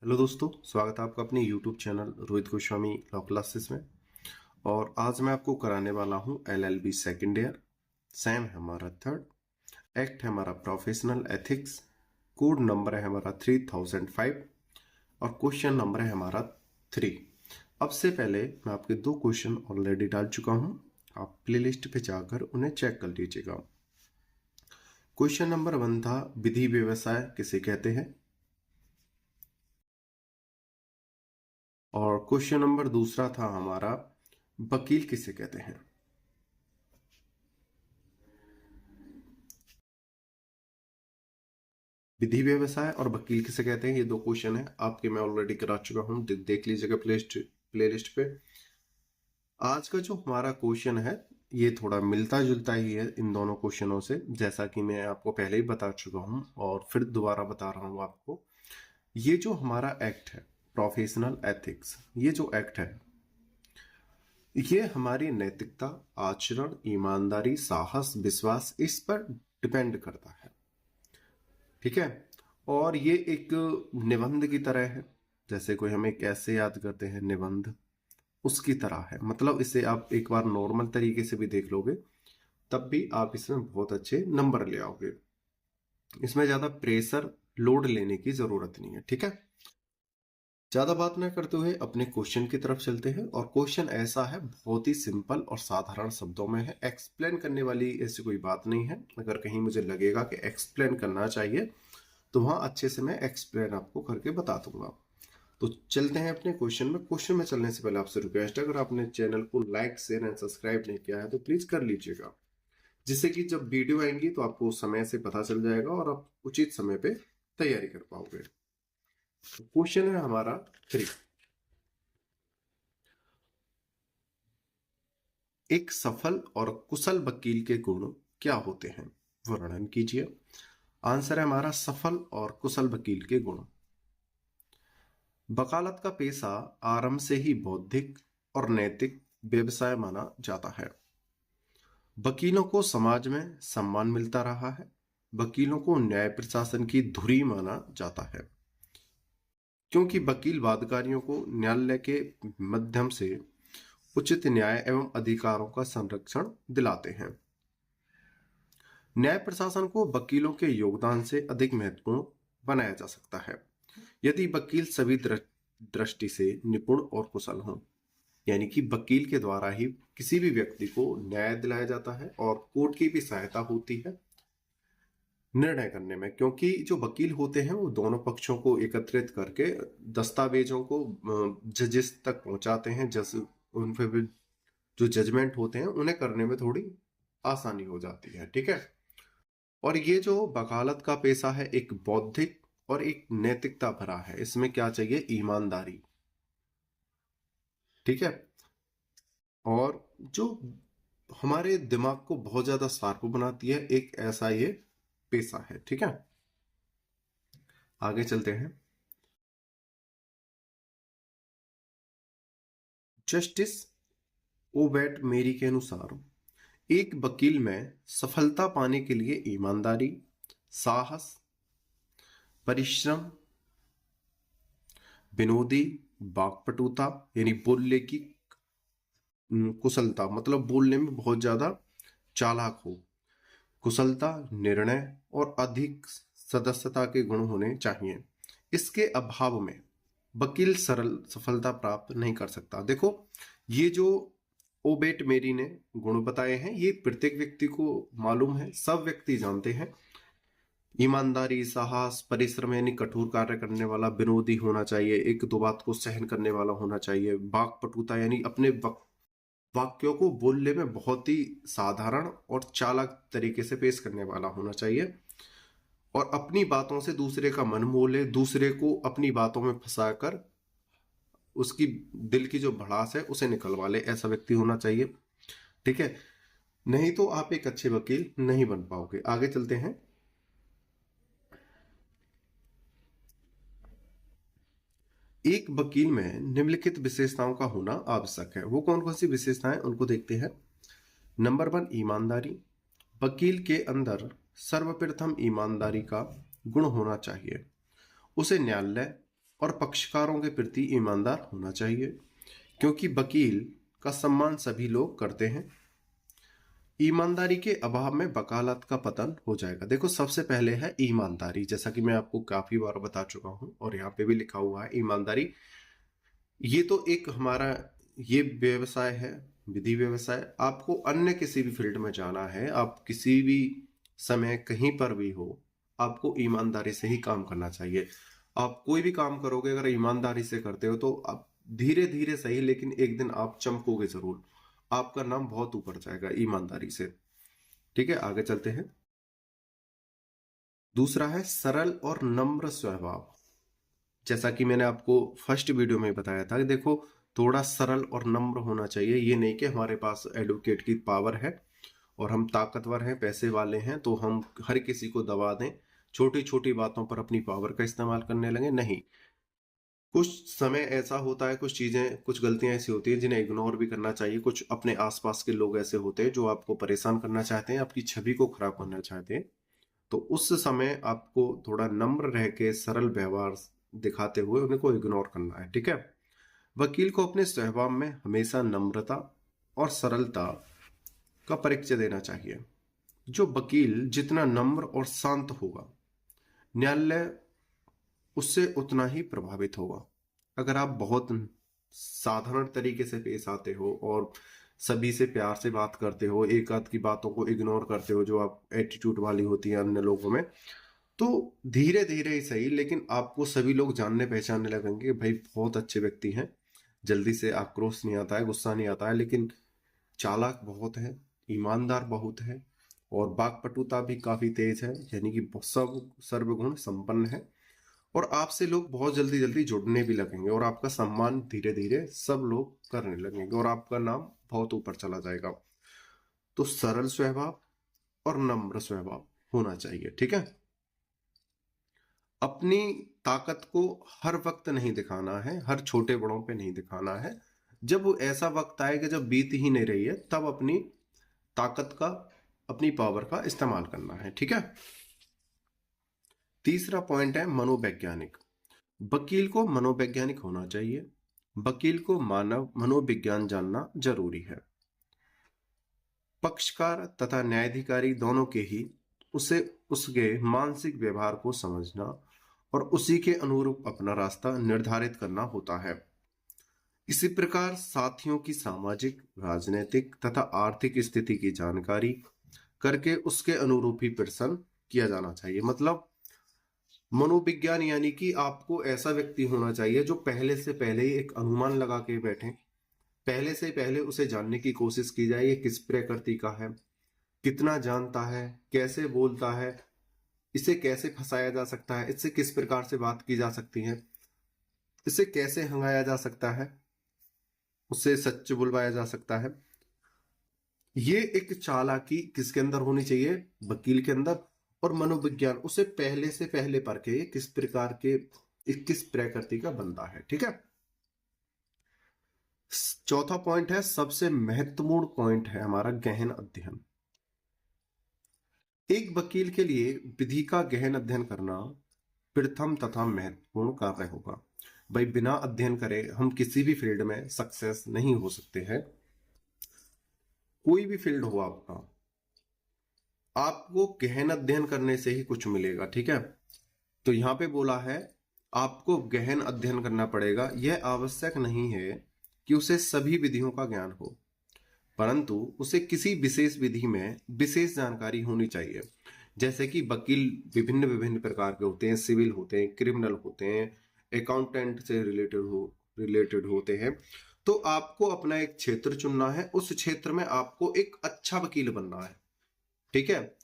Hello दोस्तों, स्वागत है आपका अपने YouTube channel Rohit Goswami law classes में। और आज मैं आपको कराने वाला हूं एलएलबी सेकेंड ईयर। सैम है हमारा थर्ड, एक्ट है हमारा प्रोफेशनल एथिक्स, कोड नंबर है हमारा 3005 और क्वेश्चन नंबर है हमारा 3। अब से पहले मैं आपके 2 क्वेश्चन ऑलरेडी डाल चुका हूं, आप प्लेलिस्ट पे जाकर उन्हें चेक कर लीजिएगा। क्वेश्चन नंबर 1 था विधि व्यवसाय किसे कहते हैं, और क्वेश्चन नंबर दूसरा था हमारा वकील किसे कहते हैं। विधि व्यवसाय और वकील किसे कहते हैं, ये 2 क्वेश्चन है आपके, मैं ऑलरेडी करा चुका हूं, देख लीजिएगा प्लेलिस्ट पे। आज का जो हमारा क्वेश्चन है ये थोड़ा मिलता जुलता ही है इन दोनों क्वेश्चनों से, जैसा कि मैं आपको पहले ही बता चुका हूं और फिर दोबारा बता रहा हूं आपको। ये जो हमारा एक्ट है प्रोफेशनल एथिक्स, ये जो एक्ट है ये हमारी नैतिकता, आचरण, ईमानदारी, साहस, विश्वास इस पर डिपेंड करता है। ठीक है, और ये एक निबंध की तरह है, जैसे कोई हमें कैसे याद करते हैं निबंध, उसकी तरह है। मतलब इसे आप एक बार नॉर्मल तरीके से भी देख लोगे तब भी आप इसमें बहुत अच्छे नंबर ले आओगे। इसमें ज्यादा प्रेशर लोड लेने की जरूरत नहीं है। ठीक है, ज्यादा बात ना करते हुए अपने क्वेश्चन की तरफ चलते हैं। और क्वेश्चन ऐसा है, बहुत ही सिंपल और साधारण शब्दों में है, एक्सप्लेन करने वाली ऐसी कोई बात नहीं है। अगर कहीं मुझे लगेगा कि एक्सप्लेन करना चाहिए तो वहां अच्छे से मैं एक्सप्लेन आपको करके बता दूंगा। तो चलते हैं अपने क्वेश्चन में। क्वेश्चन में चलने से पहले आपसे रिक्वेस्ट है, अगर आपने चैनल को लाइक शेयर एंड सब्सक्राइब नहीं किया है तो प्लीज कर लीजिएगा, जिससे कि जब वीडियो आएंगी तो आपको समय से पता चल जाएगा और आप उचित समय पे तैयारी कर पाओगे। क्वेश्चन है हमारा 3। एक सफल और कुशल वकील के गुण क्या होते हैं, वर्णन कीजिए। आंसर है हमारा सफल और कुशल वकील के गुण। वकालत का पेशा आरंभ से ही बौद्धिक और नैतिक व्यवसाय माना जाता है। वकीलों को समाज में सम्मान मिलता रहा है। वकीलों को न्याय प्रशासन की धुरी माना जाता है, क्योंकि वकील वादकारियों को न्यायालय के माध्यम से उचित न्याय एवं अधिकारों का संरक्षण दिलाते हैं। न्याय प्रशासन को वकीलों के योगदान से अधिक महत्वपूर्ण बनाया जा सकता है यदि वकील सभी दृष्टि से निपुण और कुशल हों। यानी कि वकील के द्वारा ही किसी भी व्यक्ति को न्याय दिलाया जाता है और कोर्ट की भी सहायता होती है निर्णय करने में, क्योंकि जो वकील होते हैं वो दोनों पक्षों को एकत्रित करके दस्तावेजों को जजेस तक पहुंचाते हैं। जज उन पे भी जो जजमेंट होते हैं उन्हें करने में थोड़ी आसानी हो जाती है। ठीक है, और ये जो वकालत का पेशा है एक बौद्धिक और एक नैतिकता भरा है। इसमें क्या चाहिए, ईमानदारी। ठीक है, और जो हमारे दिमाग को बहुत ज्यादा शार्प बनाती है, एक ऐसा ये पेशा है। ठीक है, आगे चलते हैं। जस्टिस ओबेट मेरी के अनुसार एक वकील में सफलता पाने के लिए ईमानदारी, साहस, परिश्रम, विनोदी, वाक्पटुता यानी बोलने की कुशलता, मतलब बोलने में बहुत ज्यादा चालाक हो, कुशलता, निर्णय और अधिक सदस्यता के गुण होने चाहिए। इसके अभाव में वकील सरल सफलता प्राप्त नहीं कर सकता। देखो, ये जो ओबेट मेरी ने गुण बताए हैं ये प्रत्येक व्यक्ति को मालूम है, सब व्यक्ति जानते हैं। ईमानदारी, साहस, परिश्रम यानी कठोर कार्य करने वाला, विनोदी होना चाहिए, एक दो बात को सहन करने वाला होना चाहिए, वाक्पटुता यानी अपने वाक्यों को बोलने में बहुत ही साधारण और चालाक तरीके से पेश करने वाला होना चाहिए, और अपनी बातों से दूसरे का मन मोह ले, दूसरे को अपनी बातों में फंसाकर उसकी दिल की जो भड़ास है उसे निकलवा ले, ऐसा व्यक्ति होना चाहिए। ठीक है, नहीं तो आप एक अच्छे वकील नहीं बन पाओगे। आगे चलते हैं। एक वकील में निम्नलिखित विशेषताओं का होना आवश्यक है। वो कौन कौन सी विशेषताएं, उनको देखते हैं। नंबर 1, ईमानदारी। वकील के अंदर सर्वप्रथम ईमानदारी का गुण होना चाहिए। उसे न्यायालय, और पक्षकारों के प्रति ईमानदार होना चाहिए, क्योंकि वकील का सम्मान सभी लोग करते हैं। ईमानदारी के अभाव में वकालत का पतन हो जाएगा। देखो, सबसे पहले है ईमानदारी, जैसा कि मैं आपको काफी बार बता चुका हूं और यहाँ पे भी लिखा हुआ है ईमानदारी। ये तो एक हमारा ये व्यवसाय है, विधि व्यवसाय। आपको अन्य किसी भी फील्ड में जाना है, आप किसी भी समय कहीं पर भी हो, आपको ईमानदारी से ही काम करना चाहिए। आप कोई भी काम करोगे अगर ईमानदारी से करते हो तो आप धीरे धीरे सही, लेकिन एक दिन आप चमकोगे जरूर। आपका नाम बहुत ऊपर जाएगा ईमानदारी से। ठीक है, आगे चलते हैं। दूसरा है सरल और नम्र स्वभाव। जैसा कि मैंने आपको फर्स्ट वीडियो में बताया था कि देखो, थोड़ा सरल और नम्र होना चाहिए। ये नहीं कि हमारे पास एडवोकेट की पावर है और हम ताकतवर हैं, पैसे वाले हैं, तो हम हर किसी को दबा दें, छोटी छोटी बातों पर अपनी पावर का इस्तेमाल करने लगे। नहीं, कुछ समय ऐसा होता है, कुछ चीजें, कुछ गलतियां ऐसी होती हैं जिन्हें इग्नोर भी करना चाहिए। कुछ अपने आसपास के लोग ऐसे होते हैं जो आपको परेशान करना चाहते हैं, आपकी छवि को खराब करना चाहते हैं। तो उस समय आपको थोड़ा नम्र रह के सरल व्यवहार दिखाते हुए उनको इग्नोर करना है। ठीक है। वकील को अपने स्वभाव में हमेशा नम्रता और सरलता का परिचय देना चाहिए। जो वकील जितना नम्र और शांत होगा, न्यायालय उससे उतना ही प्रभावित होगा। अगर आप बहुत साधारण तरीके से पेश आते हो और सभी से प्यार से बात करते हो, एक आध की बातों को इग्नोर करते हो जो आप एटीट्यूड वाली होती है अन्य लोगों में, तो धीरे धीरे ही सही, लेकिन आपको सभी लोग जानने पहचानने लगेंगे कि भाई बहुत अच्छे व्यक्ति हैं, जल्दी से आक्रोश नहीं आता है, गुस्सा नहीं आता है, लेकिन चालाक बहुत है, ईमानदार बहुत है और वाक्पटुता भी काफी तेज है, यानी कि सब सर्वगुण संपन्न है। और आपसे लोग बहुत जल्दी जल्दी जुड़ने भी लगेंगे और आपका सम्मान धीरे धीरे सब लोग करने लगेंगे और आपका नाम बहुत ऊपर चला जाएगा। तो सरल स्वभाव और नम्र स्वभाव होना चाहिए। ठीक है। अपनी ताकत को हर वक्त नहीं दिखाना है, हर छोटे बड़ों पे नहीं दिखाना है। जब वो ऐसा वक्त आएगा जब बीत ही नहीं रही है, तब अपनी ताकत का, अपनी पावर का इस्तेमाल करना है। ठीक है। तीसरा पॉइंट है मनोवैज्ञानिक। वकील को मनोवैज्ञानिक होना चाहिए। वकील को मानव मनोविज्ञान जानना जरूरी है। पक्षकार तथा न्यायाधिकारी दोनों के ही उसे उसके मानसिक व्यवहार को समझना और उसी के अनुरूप अपना रास्ता निर्धारित करना होता है। इसी प्रकार साथियों की सामाजिक, राजनीतिक तथा आर्थिक स्थिति की जानकारी करके उसके अनुरूप ही प्रश्न किया जाना चाहिए। मतलब मनोविज्ञान, यानी कि आपको ऐसा व्यक्ति होना चाहिए जो पहले से पहले ही एक अनुमान लगा के बैठे, पहले से पहले उसे जानने की कोशिश की जाए, ये किस प्रकृति का है, कितना जानता है, कैसे बोलता है, इसे कैसे फंसाया जा सकता है, इससे किस प्रकार से बात की जा सकती है, इसे कैसे हंगाया जा सकता है, उससे सच बुलवाया जा सकता है। ये एक चालाकी किसके अंदर होनी चाहिए? वकील के अंदर। और मनोविज्ञान उसे पहले से पहले परखे किस प्रकार के, किस प्रकृति का बंदा है। ठीक है। चौथा पॉइंट है, सबसे महत्वपूर्ण पॉइंट है हमारा, गहन अध्ययन। एक वकील के लिए विधि का गहन अध्ययन करना प्रथम तथा महत्वपूर्ण कार्य होगा। भाई, बिना अध्ययन करे हम किसी भी फील्ड में सक्सेस नहीं हो सकते हैं। कोई भी फील्ड हो आपका, आपको गहन अध्ययन करने से ही कुछ मिलेगा। ठीक है। तो यहां पे बोला है आपको गहन अध्ययन करना पड़ेगा। यह आवश्यक नहीं है कि उसे सभी विधियों का ज्ञान हो, परंतु उसे किसी विशेष विधि में विशेष जानकारी होनी चाहिए। जैसे कि वकील विभिन्न विभिन्न प्रकार के होते हैं, सिविल होते हैं, क्रिमिनल होते हैं, अकाउंटेंट से रिलेटेड होते हैं। तो आपको अपना एक क्षेत्र चुनना है, उस क्षेत्र में आपको एक अच्छा वकील बनना है। ठीक है।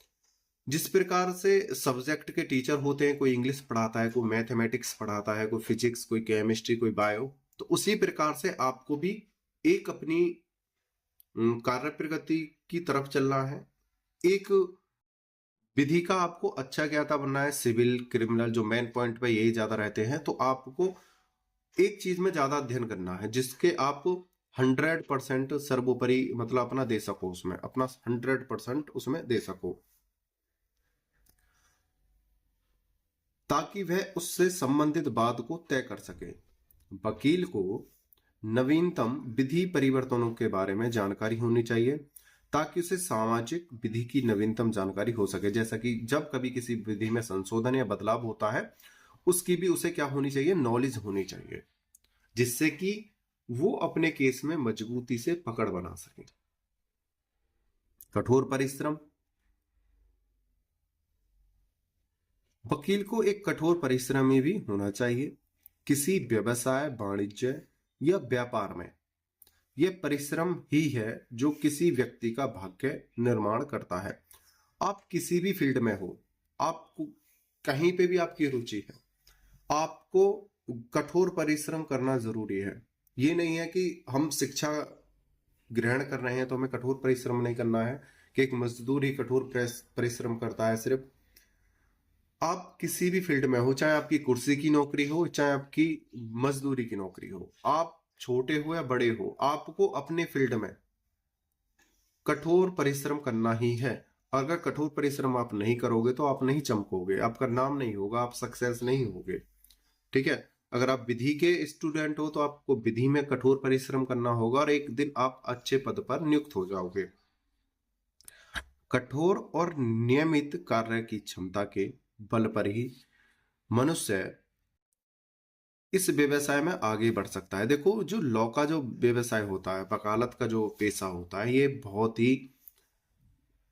जिस प्रकार से सब्जेक्ट के टीचर होते हैं, कोई इंग्लिश पढ़ाता है, कोई मैथमेटिक्स पढ़ाता है, कोई फिजिक्स, कोई केमिस्ट्री, कोई बायो, तो उसी प्रकार से आपको भी एक अपनी कार्य प्रगति की तरफ चलना है। एक विधि का आपको अच्छा ज्ञाता बनना है। सिविल, क्रिमिनल जो मेन पॉइंट पे यही ज्यादा रहते हैं, तो आपको एक चीज में ज्यादा अध्ययन करना है जिसके आप 100% सर्वोपरि मतलब अपना दे सको, उसमें अपना 100% उसमें दे सको। ताकि वह उससे संबंधित बात को तय कर सके। वकील को नवीनतम विधि परिवर्तनों के बारे में जानकारी होनी चाहिए ताकि उसे सामाजिक विधि की नवीनतम जानकारी हो सके। जैसा कि जब कभी किसी विधि में संशोधन या बदलाव होता है, उसकी भी उसे क्या होनी चाहिए, नॉलेज होनी चाहिए, जिससे कि वो अपने केस में मजबूती से पकड़ बना सके। कठोर परिश्रम। वकील को एक कठोर परिश्रमी भी होना चाहिए। किसी व्यवसाय, वाणिज्य या व्यापार में यह परिश्रम ही है जो किसी व्यक्ति का भाग्य निर्माण करता है। आप किसी भी फील्ड में हो, आपको कहीं पे भी आपकी रुचि है, आपको कठोर परिश्रम करना जरूरी है। ये नहीं है कि हम शिक्षा ग्रहण कर रहे हैं तो हमें कठोर परिश्रम नहीं करना है, कि एक मजदूर ही कठोर परिश्रम करता है। सिर्फ आप किसी भी फील्ड में हो, चाहे आपकी कुर्सी की नौकरी हो, चाहे आपकी मजदूरी की नौकरी हो, आप छोटे हो या बड़े हो, आपको अपने फील्ड में कठोर परिश्रम करना ही है। अगर कठोर परिश्रम आप नहीं करोगे तो आप नहीं चमकोगे, आपका नाम नहीं होगा, आप सक्सेस नहीं होगे। ठीक है। अगर आप विधि के स्टूडेंट हो तो आपको विधि में कठोर परिश्रम करना होगा और एक दिन आप अच्छे पद पर नियुक्त हो जाओगे। कठोर और नियमित कार्य की क्षमता के बल पर ही मनुष्य इस व्यवसाय में आगे बढ़ सकता है। देखो, जो लॉ का जो व्यवसाय होता है, वकालत का जो पेशा होता है, ये बहुत ही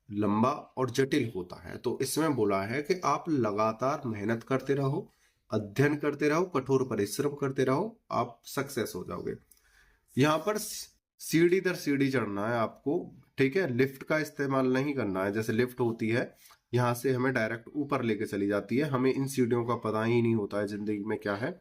लंबा और जटिल होता है। तो इसमें बोला है कि आप लगातार मेहनत करते रहो, अध्ययन करते रहो, कठोर परिश्रम करते रहो, आप सक्सेस हो जाओगे। यहाँ पर सीढ़ी दर सीढ़ी चढ़ना है आपको। ठीक है। लिफ्ट का इस्तेमाल नहीं करना है। जैसे लिफ्ट होती है, यहाँ से हमें डायरेक्ट ऊपर लेके चली जाती है, हमें इन सीढ़ियों का पता ही नहीं होता है जिंदगी में क्या है।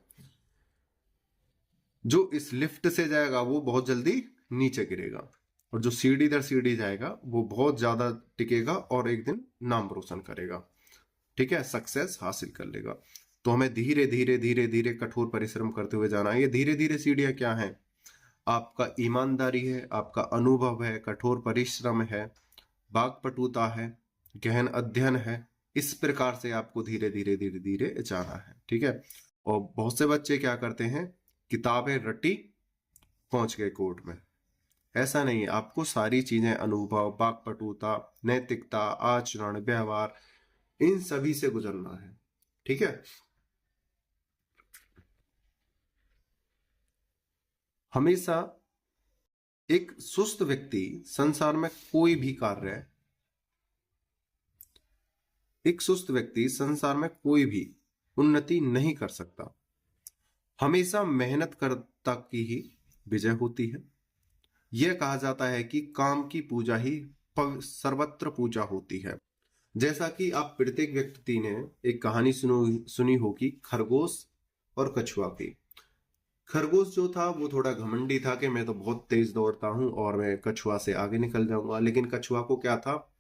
जो इस लिफ्ट से जाएगा वो बहुत जल्दी नीचे गिरेगा, और जो सीढ़ी दर सीढ़ी जाएगा वो बहुत ज्यादा टिकेगा और एक दिन नाम रोशन करेगा। ठीक है, सक्सेस हासिल कर लेगा। तो हमें धीरे धीरे धीरे धीरे कठोर परिश्रम करते हुए जाना है। ये धीरे धीरे सीढ़ियां क्या है? आपका ईमानदारी है, आपका अनुभव है, कठोर परिश्रम है, वाक्पटुता है, गहन अध्ययन है। इस प्रकार से आपको धीरे धीरे धीरे धीरे जाना है। ठीक है। और बहुत से बच्चे क्या करते हैं, किताबें रटी, पहुंच गए कोर्ट में। ऐसा नहीं है। आपको सारी चीजें, अनुभव, वाक्पटुता, नैतिकता, आचरण, व्यवहार, इन सभी से गुजरना है। ठीक है। हमेशा एक सुस्त व्यक्ति संसार में कोई भी कार्य एक सुस्त व्यक्ति संसार में कोई भी उन्नति नहीं कर सकता। हमेशा मेहनत करता की ही विजय होती है। यह कहा जाता है कि काम की पूजा ही सर्वत्र पूजा होती है। जैसा कि आप प्रत्येक व्यक्ति ने एक कहानी सुनी होगी, खरगोश और कछुआ की। खरगोश जो था वो थोड़ा घमंडी था कि मैं तो बहुत तेज दौड़ता हूं और मैं कछुआ से आगे निकल जाऊंगा। लेकिन कछुआ को क्या था,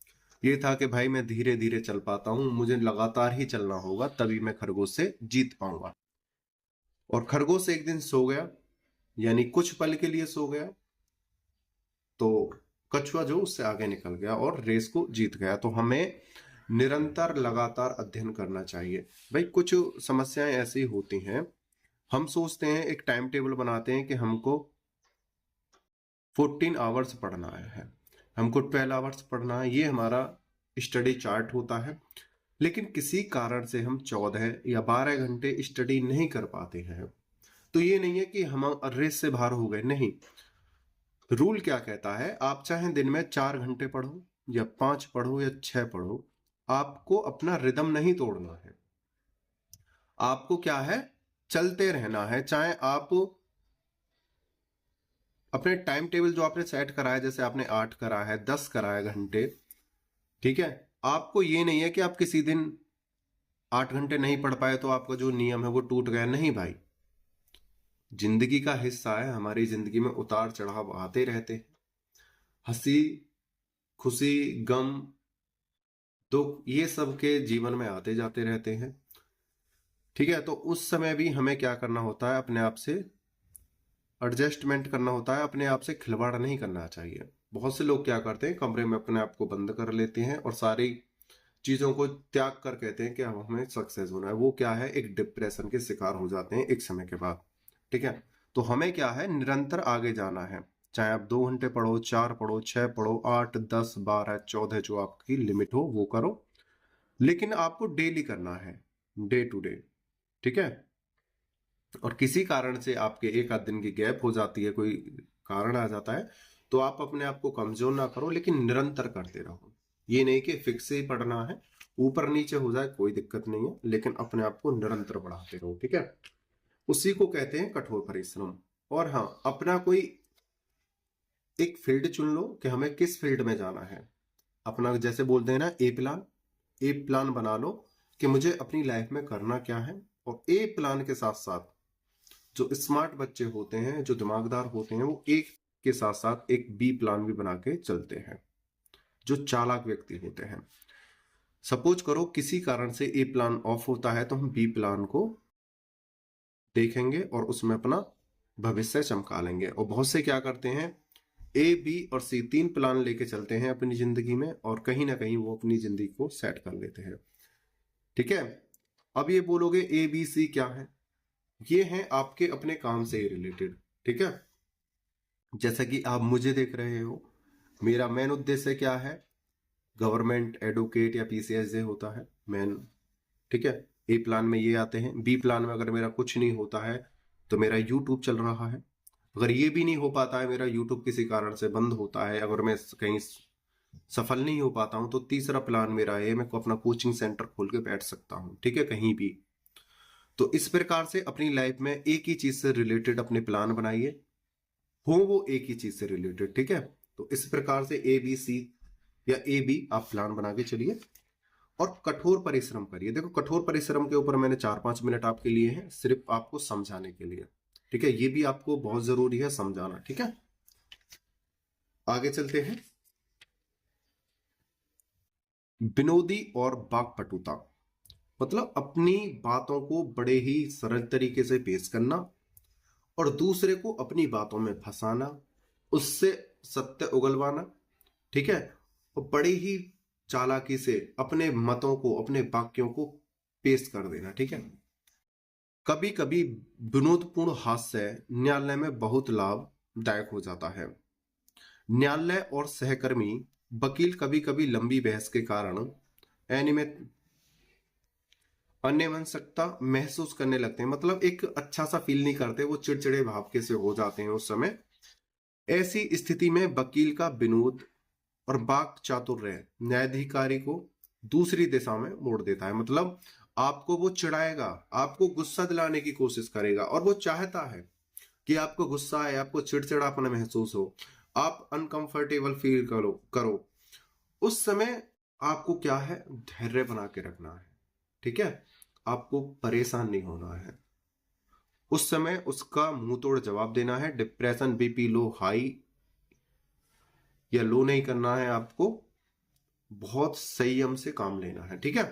ये था कि भाई मैं धीरे धीरे चल पाता हूं, मुझे लगातार ही चलना होगा, तभी मैं खरगोश से जीत पाऊंगा। और खरगोश एक दिन सो गया, यानी कुछ पल के लिए सो गया, तो कछुआ जो उससे आगे निकल गया और रेस को जीत गया। तो हमें निरंतर लगातार अध्ययन करना चाहिए। भाई कुछ समस्याएं ऐसी होती हैं, हम सोचते हैं, एक टाइम टेबल बनाते हैं कि हमको 14 आवर्स पढ़ना है, हमको 12 आवर्स पढ़ना है, ये हमारा स्टडी चार्ट होता है। लेकिन किसी कारण से हम 14 या 12 घंटे स्टडी नहीं कर पाते हैं। तो ये नहीं है कि हम रेस से बाहर हो गए, नहीं। रूल क्या कहता है, आप चाहे दिन में 4 घंटे पढ़ो या 5 पढ़ो या 6 पढ़ो, आपको अपना रिदम नहीं तोड़ना है। आपको क्या है, चलते रहना है। चाहे आप अपने टाइम टेबल जो आपने सेट करा है, जैसे आपने 8 करा है, 10 करा है घंटे, ठीक है, आपको ये नहीं है कि आप किसी दिन 8 घंटे नहीं पढ़ पाए तो आपका जो नियम है वो टूट गया। नहीं भाई, जिंदगी का हिस्सा है, हमारी जिंदगी में उतार चढ़ाव आते रहते हैं, हंसी खुशी, गम, दुख, ये सब के जीवन में आते जाते रहते हैं। ठीक है। तो उस समय भी हमें क्या करना होता है, अपने आप से एडजस्टमेंट करना होता है, अपने आप से खिलवाड़ नहीं करना चाहिए। बहुत से लोग क्या करते हैं, कमरे में अपने आप को बंद कर लेते हैं और सारी चीजों को त्याग कर कहते हैं कि अब हमें सक्सेस होना है, वो क्या है, एक डिप्रेशन के शिकार हो जाते हैं एक समय के बाद। ठीक है, तो हमें क्या है, निरंतर आगे जाना है। चाहे आप 2 घंटे पढ़ो, 4 पढ़ो, 6 पढ़ो, 8, 10, 12, 14, जो आपकी लिमिट हो वो करो, लेकिन आपको डेली करना है, डे टू डे। ठीक है, और किसी कारण से आपके एक आध दिन की गैप हो जाती है, कोई कारण आ जाता है, तो आप अपने आप को कमजोर ना करो, लेकिन निरंतर करते रहो। ये नहीं कि फिक्स ही पढ़ना है, ऊपर नीचे हो जाए कोई दिक्कत नहीं है, लेकिन अपने आप को निरंतर बढ़ाते रहो। ठीक है, उसी को कहते हैं कठोर परिश्रम। और हाँ, अपना कोई एक फील्ड चुन लो कि हमें किस फील्ड में जाना है। अपना जैसे बोलते हैं ना, ए प्लान बना लो कि मुझे अपनी लाइफ में करना क्या है। और ए प्लान के साथ साथ जो स्मार्ट बच्चे होते हैं, जो दिमागदार होते हैं, वो एक के साथ साथ एक बी प्लान भी बना के चलते हैं, जो चालाक व्यक्ति होते हैं। सपोज करो किसी कारण से ए प्लान ऑफ होता है, तो हम बी प्लान को देखेंगे और उसमें अपना भविष्य चमका लेंगे। और बहुत से क्या करते हैं, ए बी और सी 3 प्लान लेके चलते हैं अपनी जिंदगी में, और कहीं ना कहीं वो अपनी जिंदगी को सेट कर लेते हैं। ठीक है, अब ये बोलोगे ए बी सी क्या है, ये हैं आपके अपने काम से रिलेटेड। ठीक है, जैसा कि आप मुझे देख रहे हो, मेरा मेन उद्देश्य क्या है, गवर्नमेंट एडवोकेट या पीसीएस जे होता है मेन। ठीक है, ए प्लान में ये आते हैं। बी प्लान में अगर मेरा कुछ नहीं होता है तो मेरा यूट्यूब चल रहा है। अगर ये भी नहीं हो पाता है, मेरा यूट्यूब किसी कारण से बंद होता है, अगर मैं कहीं सफल नहीं हो पाता हूं, तो तीसरा प्लान मेरा है, मैं अपना कोचिंग सेंटर खोल के बैठ सकता हूं। ठीक है, कहीं भी। तो इस प्रकार से अपनी लाइफ में एक ही चीज से रिलेटेड अपने प्लान बनाइए, हो वो एक ही चीज से रिलेटेड। ठीक है, तो इस प्रकार से ए बी सी या ए बी आप प्लान बना के चलिए और कठोर परिश्रम करिए। देखो, कठोर परिश्रम के ऊपर मैंने 4-5 मिनट आपके लिए हैं, सिर्फ आपको समझाने के लिए। ठीक है, ये भी आपको बहुत जरूरी है समझाना। ठीक है, आगे चलते हैं। विनोदी और वाक्पटुता, मतलब अपनी बातों को बड़े ही सरल तरीके से पेश करना और दूसरे को अपनी बातों में फंसाना, उससे सत्य उगलवाना। ठीक है, और बड़ी ही चालाकी से अपने मतों को, अपने वाक्यों को पेश कर देना। ठीक है, कभी कभी विनोदपूर्ण हास्य न्यायालय में बहुत लाभदायक हो जाता है। न्यायालय और सहकर्मी वकील कभी कभी लंबी बहस के कारण अनियमित अन्यमनस्कता महसूस करने लगते हैं, मतलब एक अच्छा सा फील नहीं करते, वो चिड़चिड़े भाव के से हो जाते हैं उस समय। ऐसी स्थिति में वकील का विनोद और वाक चातुर्य न्यायाधिकारी को दूसरी दिशा में मोड़ देता है। मतलब आपको वो चिढ़ाएगा, आपको गुस्सा दिलाने की कोशिश करेगा, और वो चाहता है कि आपको गुस्सा आए, आपको चिड़चिड़ापन महसूस हो, आप अनकंफर्टेबल फील करो। उस समय आपको क्या है, धैर्य बना के रखना है। ठीक है, आपको परेशान नहीं होना है। उस समय उसका मुंह तोड़ जवाब देना है। डिप्रेशन, बीपी लो, हाई या लो नहीं करना है आपको, बहुत संयम से काम लेना है। ठीक है,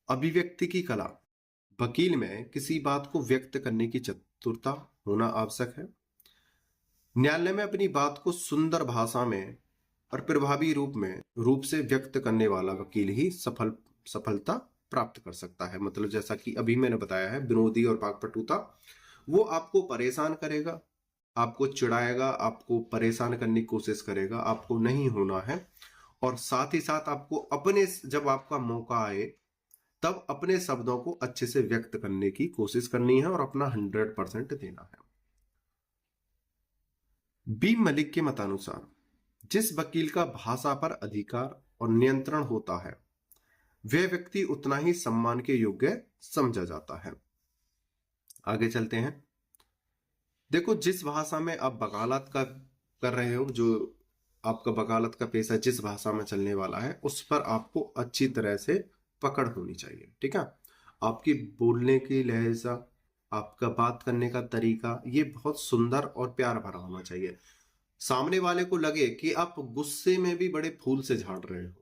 अभिव्यक्ति की कला, वकील में किसी बात को व्यक्त करने की चतुरता होना आवश्यक है। न्यायालय में अपनी बात को सुंदर भाषा में और प्रभावी रूप से व्यक्त करने वाला वकील ही सफलता प्राप्त कर सकता है। मतलब जैसा कि अभी मैंने बताया है, विनोदी और वाक्पटुता, वो आपको परेशान करेगा, आपको चिढ़ाएगा, आपको परेशान करने की कोशिश करेगा, आपको नहीं होना है। और साथ ही साथ आपको अपने, जब आपका मौका आए तब अपने शब्दों को अच्छे से व्यक्त करने की कोशिश करनी है और अपना 100% देना है। बी मलिक के मतानुसार जिस वकील का भाषा पर अधिकार और नियंत्रण होता है, वह व्यक्ति उतना ही सम्मान के योग्य समझा जाता है। आगे चलते हैं। देखो, जिस भाषा में आप वकालत का कर रहे हो, जो आपका वकालत का पेशा जिस भाषा में चलने वाला है, उस पर आपको अच्छी तरह से पकड़ होनी चाहिए। ठीक है, आपकी बोलने की लहजा, आपका बात करने का तरीका, ये बहुत सुंदर और प्यार भरा होना चाहिए। सामने वाले को लगे कि आप गुस्से में भी बड़े फूल से झाड़ रहे हो।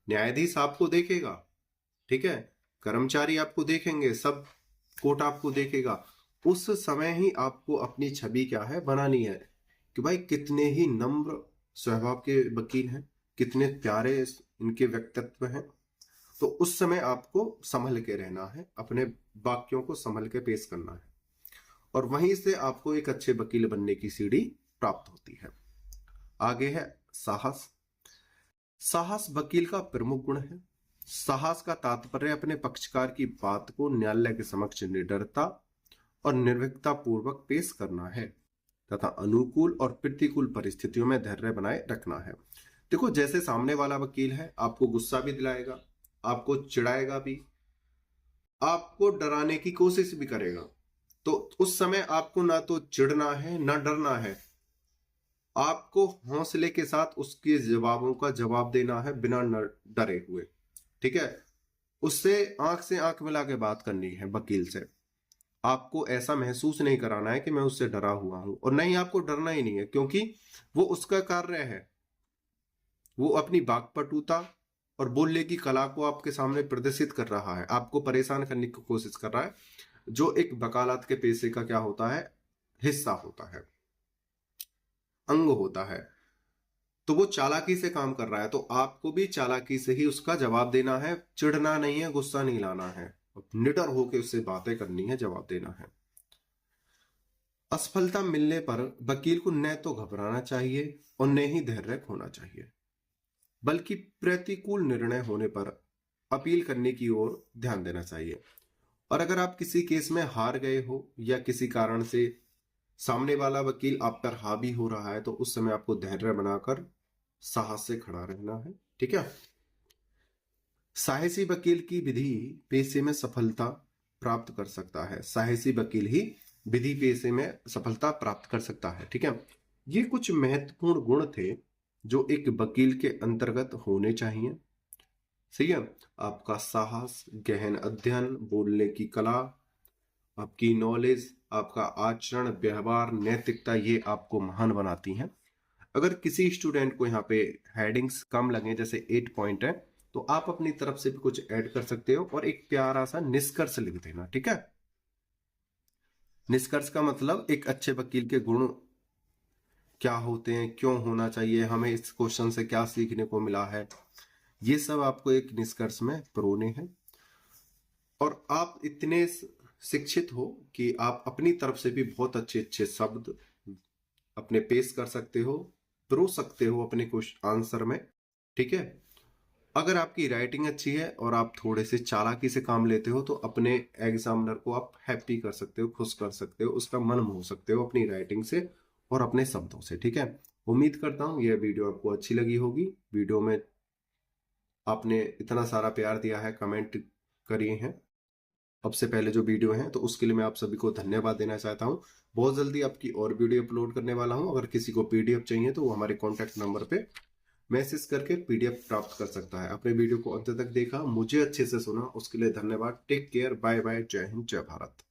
न्यायाधीश आपको देखेगा, ठीक है, कर्मचारी आपको देखेंगे, सब कोर्ट आपको देखेगा। उस समय ही आपको अपनी छवि क्या है, बनानी है कि भाई कितने ही नम्र स्वभाव के वकील हैं, कितने प्यारे इनके व्यक्तित्व हैं, तो उस समय आपको संभल के रहना है, अपने वाक्यों को संभल के पेश करना है, और वहीं से आपको एक अच्छे वकील बनने की सीढ़ी प्राप्त होती है। आगे है साहस। साहस वकील का प्रमुख गुण है। साहस का तात्पर्य अपने पक्षकार की बात को न्यायालय के समक्ष निडरता और निर्भीकता पूर्वक पेश करना है तथा अनुकूल और प्रतिकूल परिस्थितियों में धैर्य बनाए रखना है। देखो, जैसे सामने वाला वकील है, आपको गुस्सा भी दिलाएगा, आपको चिढ़ाएगा भी, आपको डराने की कोशिश भी करेगा, तो उस समय आपको ना तो चिढ़ना है ना डरना है, आपको हौसले के साथ उसके जवाबों का जवाब देना है बिना डरे हुए। ठीक है, उससे आंख से आंख मिला के बात करनी है वकील से। आपको ऐसा महसूस नहीं कराना है कि मैं उससे डरा हुआ हूं, और नहीं, आपको डरना ही नहीं है, क्योंकि वो उसका कार्य है। वो अपनी वाक्पटुता और बोलने की कला को आपके सामने प्रदर्शित कर रहा है, आपको परेशान करने की कोशिश कर रहा है, जो एक वकालत के पेशे का क्या होता है, हिस्सा होता है, अंग होता है। तो वो चालाकी से काम कर रहा है, तो आपको भी चालाकी से ही उसका जवाब देना है, चिढ़ना नहीं है, गुस्सा नहीं लाना है, निडर होकर उससे बातें करनी है, जवाब देना है। असफलता मिलने पर वकील को न तो घबराना चाहिए और न ही धैर्य खोना चाहिए, बल्कि प्रतिकूल निर्णय होने पर अपील करने की ओर ध्यान देना चाहिए। और अगर आप किसी केस में हार गए हो या किसी कारण से सामने वाला वकील आप पर हावी हो रहा है, तो उस समय आपको धैर्य बनाकर साहस से खड़ा रहना है। ठीक है। साहसी वकील की विधि पेशे में सफलता प्राप्त कर सकता है। साहसी वकील ही विधि पेशे में सफलता प्राप्त कर सकता है। ठीक है, ये कुछ महत्वपूर्ण गुण थे जो एक वकील के अंतर्गत होने चाहिए। सही है। आपका साहस, गहन अध्ययन, बोलने की कला, आपकी नॉलेज, आपका आचरण, व्यवहार, नैतिकता, ये आपको महान बनाती हैं। अगर किसी स्टूडेंट को यहाँ पे हेडिंग्स कम लगे, जैसे 8 पॉइंट है, तो आप अपनी तरफ से भी कुछ ऐड कर सकते हो और एक प्यारा सा निष्कर्ष लिख देना। ठीक है। निष्कर्ष का मतलब एक अच्छे वकील के गुण क्या होते हैं, क्यों होना चाहिए, हमें इस क्वेश्चन से क्या सीखने को मिला है, ये सब आपको एक निष्कर्ष में परोने हैं। और आप इतने शिक्षित हो कि आप अपनी तरफ से भी बहुत अच्छे अच्छे शब्द अपने पेश कर सकते हो, परो सकते हो अपने क्वेश्चन आंसर में। ठीक है। अगर आपकी राइटिंग अच्छी है और आप थोड़े से चालाकी से काम लेते हो, तो अपने एग्जामिनर को आप हैप्पी कर सकते हो, खुश कर सकते हो, उसका मन मोह सकते हो अपनी राइटिंग से और अपने शब्दों से। ठीक है। उम्मीद करता हूं यह वीडियो आपको अच्छी लगी होगी। वीडियो में आपने इतना सारा प्यार दिया है, कमेंट करिए हैं अब से पहले जो वीडियो हैं, तो उसके लिए मैं आप सभी को धन्यवाद देना चाहता हूं। बहुत जल्दी आपकी और वीडियो अपलोड करने वाला हूं। अगर किसी को पीडीएफ चाहिए तो वो हमारे कॉन्टैक्ट नंबर पे मैसेज करके पीडीएफ प्राप्त कर सकता है। अपने वीडियो को अंत तक देखा, मुझे अच्छे से सुना, उसके लिए धन्यवाद। टेक केयर, बाय बाय, जय हिंद, जय भारत।